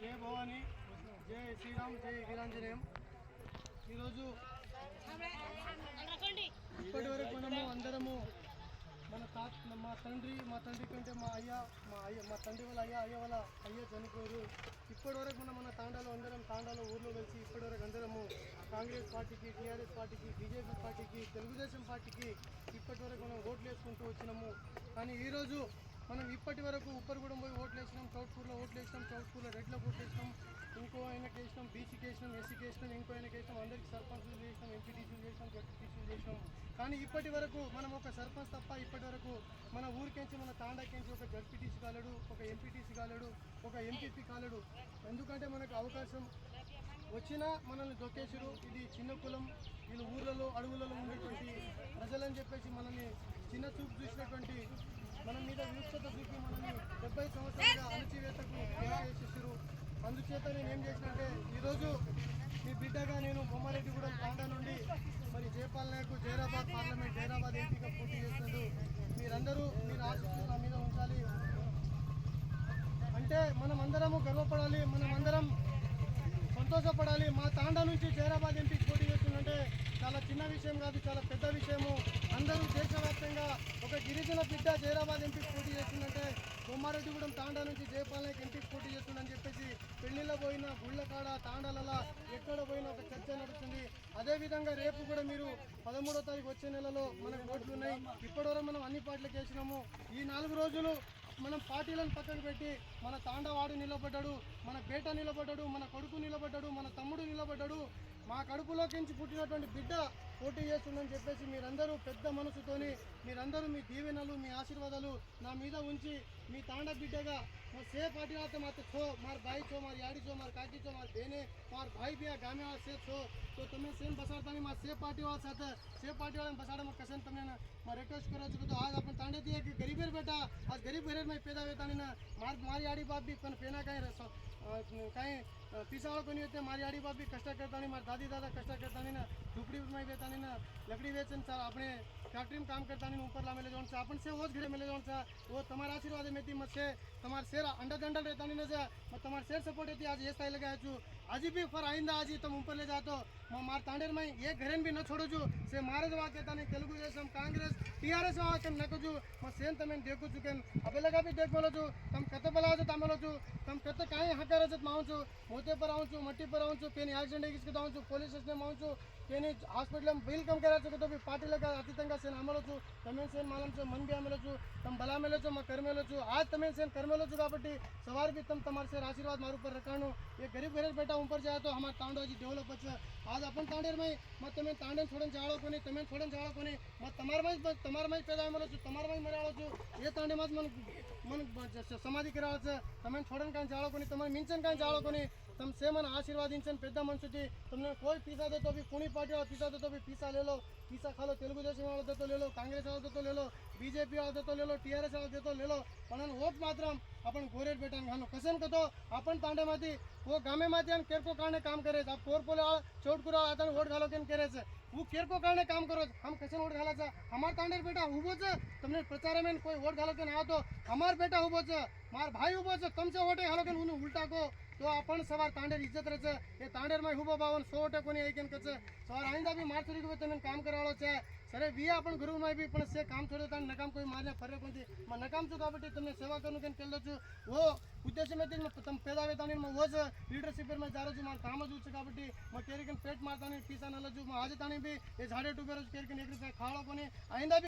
జై భవాని, జై శ్రీరామ్, జై వీరాంజనేయం. ఈరోజు ఇప్పటి వరకు మనము అందరము మా తండ్రి కంటే మా తండ్రి వాళ్ళ అయ్య వాళ్ళ చనిపోయారు. ఇప్పటి వరకు మన తాండాలో ఊర్లో కలిసి ఇప్పటివరకు అందరము కాంగ్రెస్ పార్టీకి, టీఆర్ఎస్ పార్టీకి, బీజేపీ పార్టీకి, తెలుగుదేశం పార్టీకి ఇప్పటి వరకు మనం ఓట్లు వేసుకుంటూ వచ్చినాము. కానీ ఈరోజు మనం ఇప్పటి వరకు ఉప్పరగూడెం పోయి ఓట్లు వేసినాం, చౌట్పూర్లో ఓట్లు వేసినాం, చౌట్పూర్లో రెడ్లకు ఓట్లు వేసినాం, ఇంకో ఆయనకి వేసినాం, బీసీకి వేసినాం, ఎస్సీకి వేసినాం, ఇంకో ఆయనకి వేసినాం, అందరికీ సర్పంచ్లు చేసినాం, ఎంపీటీసీలు చేసినాం, జడ్పీటీసీలు చేసినాం. కానీ ఇప్పటి వరకు మనం ఒక సర్పంచ్ తప్ప ఇప్పటి వరకు మన ఊరికెంచి మన తాండాకెంచి ఒక జడ్పీటీసీ కాలేడు, ఒక ఎంపీటీసీ కాలేడు, ఒక ఎంపీపీ కాలేడు. ఎందుకంటే మనకు అవకాశం వచ్చినా మనల్ని దొక్కేసారు. ఇది చిన్న కులం, వీళ్ళు ఊర్లలో అడవులలో ఉండేటువంటి ప్రజలని చెప్పేసి మనల్ని చిన్న చూపు చూసినటువంటి మన మీద వివక్షత చూపి మనల్ని 70 సంవత్సరాలుగా అణచివేతకు చేసేసారు. అందుచేత నేను ఏం చేసినంటే ఈరోజు మీ బిడ్డగా నేను బొమ్మారెడ్డిగూడెం తాండా నుండి మరి జయపాల్ నాయక్ జైరాబాద్ పార్లమెంట్ జైరాబాద్ ఎంపీగా పోటీ చేస్తున్నారు. మీరందరూ మీరు ఆశిస్తూ నా మీద ఉంచాలి. అంటే మనం అందరము గర్వపడాలి, మనం అందరం సంతోషపడాలి. మా తాండా నుంచి జైరాబాద్ ఎంపీకి పోటీ చేస్తుందంటే చాలా చిన్న విషయం కాదు, చాలా పెద్ద విషయము. అందరూ దేశవ్యాప్తంగా ఒక గిరిజన బిడ్డ జైరాబాద్ ఎంపీకి పోటీ చేస్తుందంటే బొమ్మారెడ్డిగూడెం తాండా నుంచి జయపాల్ నాయక్ ఎంపీకి పోటీ చేస్తుందని చెప్పేసి పెళ్లిలో పోయిన గుళ్ళకాడ తాండాలలో ఎక్కడ పోయినా ఒక చర్చ నడుస్తుంది. అదేవిధంగా రేపు కూడా మీరు 13వ తారీఖు వచ్చే నెలలో మనకు ఓట్లు ఉన్నాయి. ఇప్పటివరకు మనం అన్ని పార్టీలకు వేసినాము. ఈ 4 రోజులు మనం పార్టీలను పక్కకు పెట్టి మన తాండవాడు నిలబడ్డాడు, మన బేట నిలబడ్డాడు, మన కొడుకు నిలబడ్డాడు, మన తమ్ముడు నిలబడ్డాడు. మా కడుపులోకించి పుట్టినటువంటి బిడ్డ పోటీ చేస్తుందని చెప్పేసి మీరందరూ పెద్ద మనసుతోని మీరందరూ మీ దీవెనలు, మీ ఆశీర్వాదాలు నా మీద ఉంచి మీ తాండా बिटेगा मैं से पार्टी आते माते छो मार भाई छो मार याडी छो मार काकी छो मार बहने मार भाई भी गामे वाला से छो तो तुम्हें सेम बसाड़ता नहीं मार से पार्टी वाला साथ से पार्टी वाला बसाड़ा मैं कसन तुम्हें ना मैं रिक्वेस्ट करो चुका तो आज अपन तांडे दिए कि गरीबेर बेटा आज गरीब घरेर में पैदा वेता नहीं ना मार मारी याडी बाप भी पण पेना कहीं पिसाड़ को नहीं होते मारी आड़ी बाप भी कष्ट करता नहीं मार दादी दादा कष्ट करता नहीं ना झुपड़ी में बेता नहीं ना लकड़ी बेचन सर अपने फैक्ट्री में काम करता नहीं ऊपर ला मिले जोन से अपन से वो घरे मिले जोन सा वो तुम्हारा आशीर्वाद में थी मत से तुम्हारे शेर अंडा दंडल रहता नहीं ना मैं तुम्हारे शेर सपोर्ट थी आज ये स्टाइल लगा छू आज भी फर आइंदा आज तुम ऊपर ले जातो मैं मार तांडेर में ये घरेन भी न छोड़ो छू से मारे दवा कहता नहीं तेलुगु देशम कांग्रेस टीआरएस वाके न को मैं सेन तमें देखो चुके अबे लगा भी देख बोलो छू तुम कत बला छो तमलो छू तुम कत काई हकार छत माऊ छू पोते पर आऊँ मट्टी पर आऊँ के యాక్సిడెంట్ ఎక్కించుకుంటూ ఆవచ్చు పోలీస్ స్టేషన్ ఆవచ్చు के हास्पिटल बिल कम करा तो भी पार्टी लगा अतीतंगा सेन अमलचु तमें सेन मालम से मन भी अमलचु तम बला मेलचु म कर मेलचु आज तमें सेन कर मेलचु काबट्टी सवार भी तम तमार से आशीर्वाद मारू पर रखाणु ये गरीब गरीब बेटा ऊपर जाए तो हमारे तांडो जी डेवलप अच्छे आज अपन तांडेर में मत तमें तांडे छोड़न जाड़ो कोनी तमें छोड़न जाड़ो कोनी मत तमार में पैदा मेलचु तमार में मराळो छु ये तांडे मत मन मन समाधि करावो छे तमें छोड़न काई जाड़ो कोनी तमार मिंचन काई जाड़ो कोनी तम से मन आशीर्वादिंचन पेद्द मनुष्य तुमने कोई पीसा दे तो भी पुणी पार्टी वाला पीसा दे तो भी पीसा ले लो पीसा खा लो तेलुगु देशम वाला दे तो ले लो कांग्रेस वाला दे तो ले लो बीजेपी वाला दे तो ले लो टीआरएस वाला दे तो ले लो पण वोट मात्रम आपण गोरेट बेटान घालो कसेन कतो आपण तांडेमाथी वो गामेमाथी आणि केरको काढणे काम करे आप कोरपोले चौटकुरा आता वोट घालो केन करेच वो केरको काढणे काम करो हम कसेन वोट घालाचा हमार तांडेर बेटा उभोच तुमने प्रचार में कोई वोट घालो के ना तो हमार बेटा उभोच मार भाई उभोच तुमसे वोटे घालो के उल्टा को तो आपण सवार तांडेर इज्जत रहे ये तांडेर में हुबो बावन 100 कोनी ऐकेन कच सवार आइंदा भी मार छोड़ी को तमें काम करवाळो छे सरे वी आपण गुरु में भी पण से काम छोड़े तान नकाम कोई मारने फरे कोंती म नकाम छु काबट्टी तुमने सेवा करनु केन केलो छु वो उद्देश्य में तम पेदा वेतानी म वोज लीडरशिप में जारो छु मार काम छु काबट्टी म केरिकन पेट मारतानी पीसा न लजु म आज तानी भी ये झाडे टुबेरो केरिकन एक रुपया खाळो कोनी आइंदा